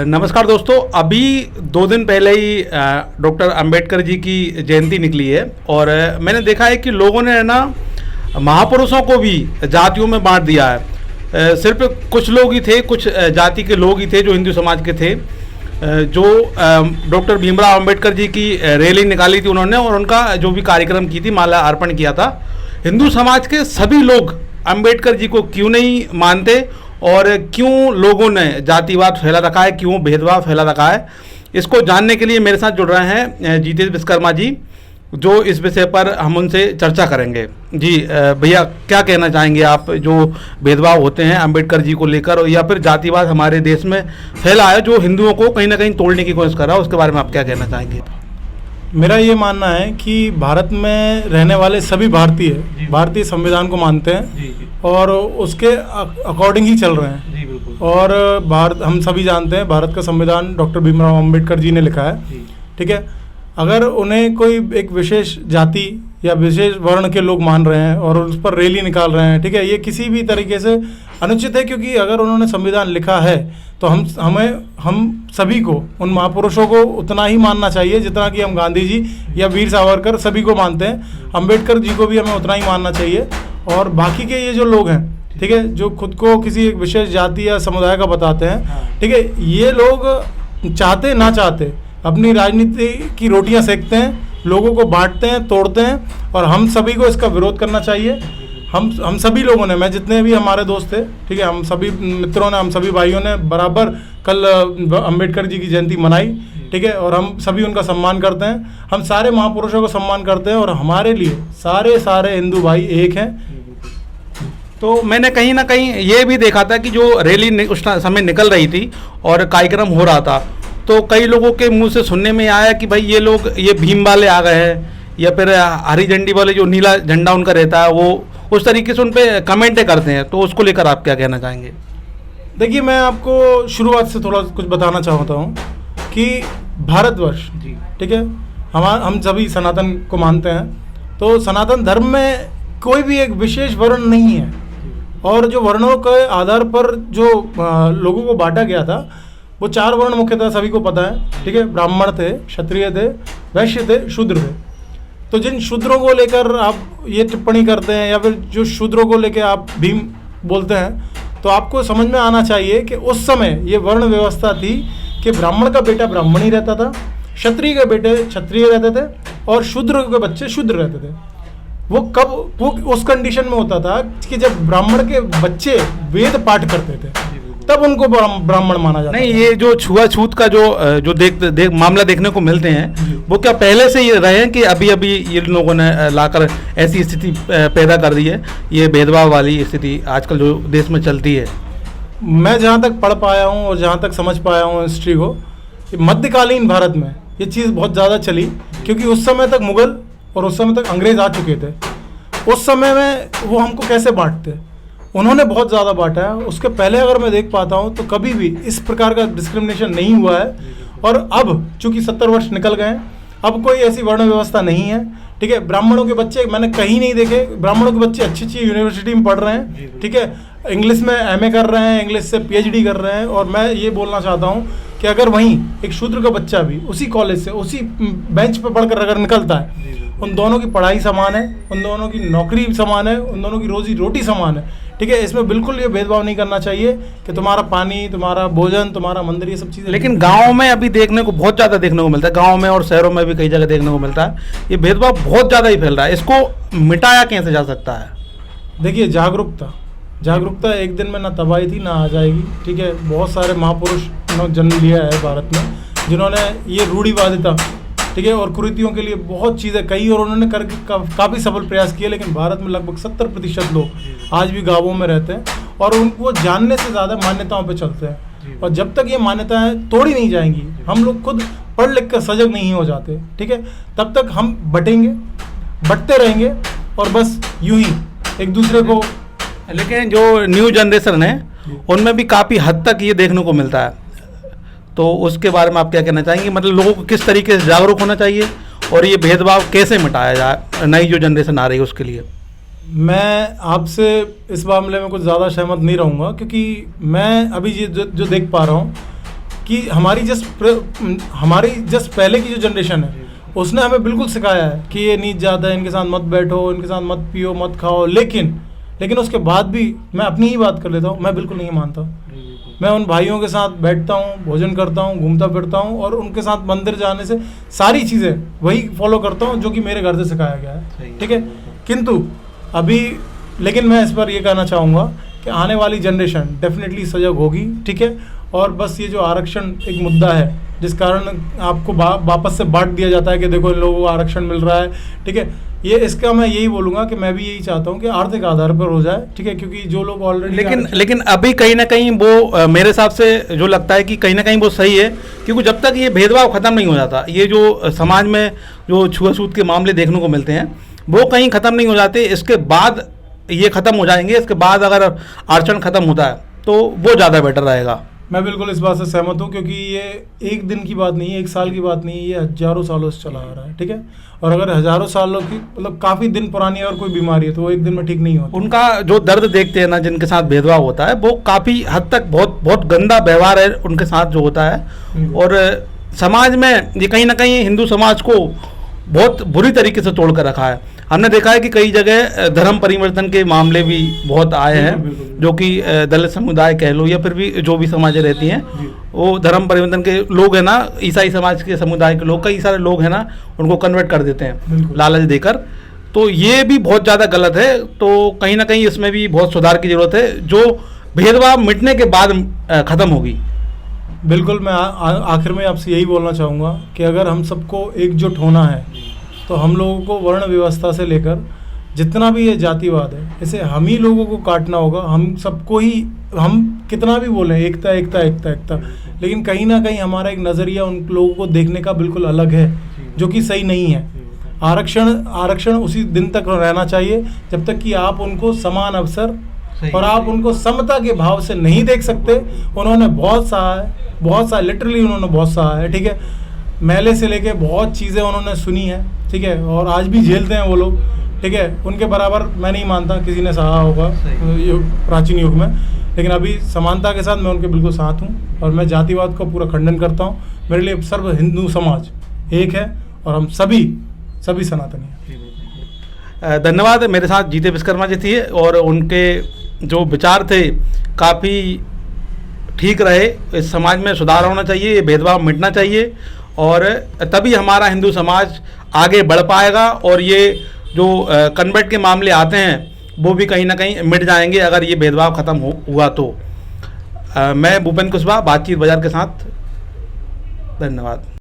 नमस्कार दोस्तों, अभी 2 दिन पहले ही डॉक्टर अंबेडकर जी की जयंती निकली है और मैंने देखा है कि लोगों ने ना महापुरुषों को भी जातियों में बांट दिया है। सिर्फ कुछ लोग ही थे, कुछ जाति के लोग ही थे जो हिंदू समाज के थे, जो डॉक्टर भीमराव अंबेडकर जी की रैली निकाली थी उन्होंने और उनका जो भी कार्यक्रम की थी, माला अर्पण किया था। हिंदू समाज के सभी लोग अंबेडकर जी को क्यों नहीं मानते और क्यों लोगों ने जातिवाद फैला रखा है, क्यों भेदभाव फैला रखा है, इसको जानने के लिए मेरे साथ जुड़ रहे हैं जितेश विश्वकर्मा जी, जो इस विषय पर हम उनसे चर्चा करेंगे। जी भैया, क्या कहना चाहेंगे आप, जो भेदभाव होते हैं अंबेडकर जी को लेकर या फिर जातिवाद हमारे देश में फैला है जो हिंदुओं को कहीं ना कहीं तोड़ने की कोशिश कर रहा है, उसके बारे में आप क्या कहना चाहेंगे? मेरा ये मानना है कि भारत में रहने वाले सभी भारतीय संविधान को मानते हैं और उसके अकॉर्डिंग ही चल रहे हैं। जी बिल्कुल। और हम सभी जानते हैं भारत का संविधान डॉक्टर भीमराव अंबेडकर जी ने लिखा है। ठीक है, अगर उन्हें कोई एक विशेष जाति या विशेष वर्ण के लोग मान रहे हैं और उस पर रैली निकाल रहे हैं, ठीक है, ये किसी भी तरीके से अनुचित है, क्योंकि अगर उन्होंने संविधान लिखा है तो हम सभी को, उन महापुरुषों को उतना ही मानना चाहिए जितना कि हम गांधी जी या वीर सावरकर सभी को मानते हैं। अंबेडकर जी को भी हमें उतना ही मानना चाहिए। और बाकी के ये जो लोग हैं, ठीक है, जो खुद को किसी एक विशेष जाति या समुदाय का बताते हैं, ठीक है, ये लोग चाहते ना चाहते अपनी राजनीति की रोटियां सेकते हैं, लोगों को बांटते हैं, तोड़ते हैं, और हम सभी को इसका विरोध करना चाहिए। हम सभी लोगों ने, मैं जितने भी हमारे दोस्त थे, ठीक है, हम सभी मित्रों ने, हम सभी भाइयों ने बराबर कल अंबेडकर जी की जयंती मनाई। ठीक है, और हम सभी उनका सम्मान करते हैं, हम सारे महापुरुषों को सम्मान करते हैं और हमारे लिए सारे हिंदू भाई एक हैं। तो मैंने कहीं ना कहीं ये भी देखा था कि जो रैली उस समय निकल रही थी और कार्यक्रम हो रहा था, तो कई लोगों के मुंह से सुनने में आया कि भाई ये लोग ये भीम वाले आ गए हैं, या फिर हरी झंडी वाले, जो नीला झंडा उनका रहता है, वो उस तरीके से उन पर कमेंटें करते हैं। तो उसको लेकर आप क्या कहना चाहेंगे? देखिए, मैं आपको शुरुआत से थोड़ा कुछ बताना चाहता हूँ कि भारतवर्ष, ठीक है, हम सभी सनातन को मानते हैं। तो सनातन धर्म में कोई भी एक विशेष वर्ण नहीं है, और जो वर्णों के आधार पर जो लोगों को बांटा गया था, वो 4 वर्ण मुख्यतः सभी को पता है। ठीक है, ब्राह्मण थे, क्षत्रिय थे, वैश्य थे, शूद्र थे। तो जिन शूद्रों को लेकर आप ये टिप्पणी करते हैं या फिर जो शूद्रों को लेकर आप भीम बोलते हैं, तो आपको समझ में आना चाहिए कि उस समय ये वर्ण व्यवस्था थी कि ब्राह्मण का बेटा ब्राह्मण ही रहता था, क्षत्रिय के बेटे क्षत्रिय रहते थे और शूद्र के बच्चे शूद्र रहते थे। वो उस कंडीशन में होता था कि जब ब्राह्मण के बच्चे वेद पाठ करते थे तब उनको ब्राह्मण माना जाता। नहीं, ये जो छुआछूत का जो मामला देखने को मिलते हैं, वो क्या पहले से ये रहे हैं कि अभी ये लोगों ने लाकर ऐसी स्थिति पैदा कर दी है, ये भेदभाव वाली स्थिति आजकल जो देश में चलती है? मैं जहाँ तक पढ़ पाया हूँ और जहाँ तक समझ पाया हूँ हिस्ट्री को, मध्यकालीन भारत में ये चीज़ बहुत ज़्यादा चली, क्योंकि उस समय तक मुगल और उस समय तक अंग्रेज आ चुके थे। उस समय में वो हमको कैसे बांटते, उन्होंने बहुत ज़्यादा बांटा है। उसके पहले अगर मैं देख पाता हूँ तो कभी भी इस प्रकार का डिस्क्रिमिनेशन नहीं हुआ है। और अब चूंकि 70 वर्ष निकल गए हैं, अब कोई ऐसी वर्ण व्यवस्था नहीं है। ठीक है, ब्राह्मणों के बच्चे मैंने कहीं नहीं देखे, ब्राह्मणों के बच्चे अच्छी यूनिवर्सिटी में पढ़ रहे हैं, ठीक है, इंग्लिश में MA कर रहे हैं, इंग्लिश से PhD कर रहे हैं। और मैं ये बोलना चाहता हूँ कि अगर वहीं एक शूद्र का बच्चा भी उसी कॉलेज से उसी बेंच पर पढ़कर अगर निकलता है, उन दोनों की पढ़ाई समान है, उन दोनों की नौकरी समान है, उन दोनों की रोजी रोटी समान है। ठीक है, इसमें बिल्कुल ये भेदभाव नहीं करना चाहिए कि तुम्हारा पानी, तुम्हारा भोजन, तुम्हारा मंदिर, ये सब चीज़ें। लेकिन गाँव में अभी देखने को बहुत ज़्यादा देखने को मिलता है, गाँव में और शहरों में भी कई जगह देखने को मिलता है, ये भेदभाव बहुत ज़्यादा ही फैल रहा है। इसको मिटाया कैसे जा सकता है? देखिए, जागरूकता एक दिन में ना तब आई थी ना आ जाएगी। ठीक है, बहुत सारे महापुरुष ने जन्म लिया है भारत में, जिन्होंने ये रूढ़िवादिता, ठीक है, और कुरीतियों के लिए बहुत चीज़ें कही और उन्होंने काफ़ी सफल प्रयास किए। लेकिन भारत में लगभग 70% लोग आज भी गाँवों में रहते हैं और उनको जानने से ज़्यादा मान्यताओं पे चलते हैं। और जब तक ये मान्यताएं तोड़ी नहीं जाएंगी, हम लोग खुद पढ़ लिख कर सजग नहीं हो जाते, ठीक है, तब तक हम बटते रहेंगे और बस यूं ही एक दूसरे को। लेकिन जो न्यू जनरेशन है उनमें भी काफ़ी हद तक ये देखने को मिलता है, तो उसके बारे में आप क्या कहना चाहेंगे? मतलब लोगों को किस तरीके से जागरूक होना चाहिए और ये भेदभाव कैसे मिटाया जाए नई जो जनरेशन आ रही है उसके लिए? मैं आपसे इस मामले में कुछ ज़्यादा सहमत नहीं रहूँगा, क्योंकि मैं अभी ये जो देख पा रहा हूँ कि हमारी जस्ट पहले की जो जनरेशन है उसने हमें बिल्कुल सिखाया है कि ये नीच जात है, इनके साथ मत बैठो, इनके साथ मत पियो, मत खाओ, लेकिन उसके बाद भी मैं अपनी ही बात कर लेता हूँ, मैं बिल्कुल नहीं मानता। मैं उन भाइयों के साथ बैठता हूँ, भोजन करता हूँ, घूमता फिरता हूँ और उनके साथ मंदिर जाने से सारी चीज़ें वही फॉलो करता हूँ जो कि मेरे घर से सिखाया गया है, ठीक है। किंतु अभी लेकिन मैं इस पर ये कहना चाहूँगा कि आने वाली जनरेशन डेफिनेटली सजग होगी, ठीक है। और बस ये जो आरक्षण एक मुद्दा है जिस कारण आपको वापस से बांट दिया जाता है कि देखो इन लोगों को आरक्षण मिल रहा है, ठीक है, ये इसका मैं यही बोलूँगा कि मैं भी यही चाहता हूँ कि आर्थिक आधार पर हो जाए, ठीक है, क्योंकि जो लोग ऑलरेडी लेकिन अभी कहीं ना कहीं वो मेरे हिसाब से जो लगता है कि कहीं ना कहीं वो सही है, क्योंकि जब तक ये भेदभाव ख़त्म नहीं हो जाता, ये जो समाज में जो छुआछूत के मामले देखने को मिलते हैं वो कहीं ख़त्म नहीं हो जाते, इसके बाद ये ख़त्म हो जाएंगे, इसके बाद अगर आरक्षण ख़त्म होता है तो वो ज़्यादा बेटर रहेगा। मैं बिल्कुल इस बात से सहमत हूँ, क्योंकि ये एक दिन की बात नहीं है, एक साल की बात नहीं है, ये हजारों सालों से चला आ रहा है, ठीक है। और अगर हजारों सालों की मतलब काफ़ी दिन पुरानी और कोई बीमारी है तो वो एक दिन में ठीक नहीं होती। उनका जो दर्द देखते हैं ना, जिनके साथ भेदभाव होता है, वो काफ़ी हद तक बहुत गंदा व्यवहार है उनके साथ जो होता है। और समाज में ये कहीं ना कहीं हिंदू समाज को बहुत बुरी तरीके से तोड़ कर रखा है। हमने देखा है कि कई जगह धर्म परिवर्तन के मामले भी बहुत आए हैं, जो कि दलित समुदाय कह लो या फिर भी जो भी समाजें रहती हैं, वो धर्म परिवर्तन के लोग हैं ना, ईसाई समाज के समुदाय के लोग, कई सारे लोग हैं ना, उनको कन्वर्ट कर देते हैं लालच देकर। तो ये भी बहुत ज़्यादा गलत है। तो कहीं ना कहीं इसमें भी बहुत सुधार की ज़रूरत है, जो भेदभाव मिटने के बाद ख़त्म होगी। बिल्कुल, मैं आखिर में आपसे यही बोलना चाहूँगा कि अगर हम सबको एकजुट होना है तो हम लोगों को वर्ण व्यवस्था से लेकर जितना भी ये जातिवाद है, इसे हम ही लोगों को काटना होगा। हम सबको ही, हम कितना भी बोलें एकता एकता एकता एकता, लेकिन कहीं ना कहीं हमारा एक नज़रिया उन लोगों को देखने का बिल्कुल अलग है, जो कि सही नहीं है। आरक्षण उसी दिन तक रहना चाहिए जब तक कि आप उनको समान अवसर और आप उनको समता के भाव से नहीं देख सकते। उन्होंने बहुत सहा है, लिटरली उन्होंने बहुत सहा है, ठीक है। मैले से लेके बहुत चीज़ें उन्होंने सुनी है, ठीक है, और आज भी झेलते हैं वो लोग, ठीक है। उनके बराबर मैं नहीं मानता किसी ने सहा होगा प्राचीन युग में, लेकिन अभी समानता के साथ मैं उनके बिल्कुल साथ हूँ और मैं जातिवाद का पूरा खंडन करता हूँ। मेरे लिए सर्व हिंदू समाज एक है और हम सभी सनातनी हैं। धन्यवाद। मेरे साथ जीते विश्वकर्मा जी थे और उनके जो विचार थे काफ़ी ठीक रहे। इस समाज में सुधार होना चाहिए, ये भेदभाव मिटना चाहिए और तभी हमारा हिंदू समाज आगे बढ़ पाएगा और ये जो कन्वर्ट के मामले आते हैं वो भी कहीं ना कहीं मिट जाएंगे अगर ये भेदभाव ख़त्म हुआ तो। मैं भूपेंद्र कुशवाहा, बातचीत बाजार के साथ। धन्यवाद।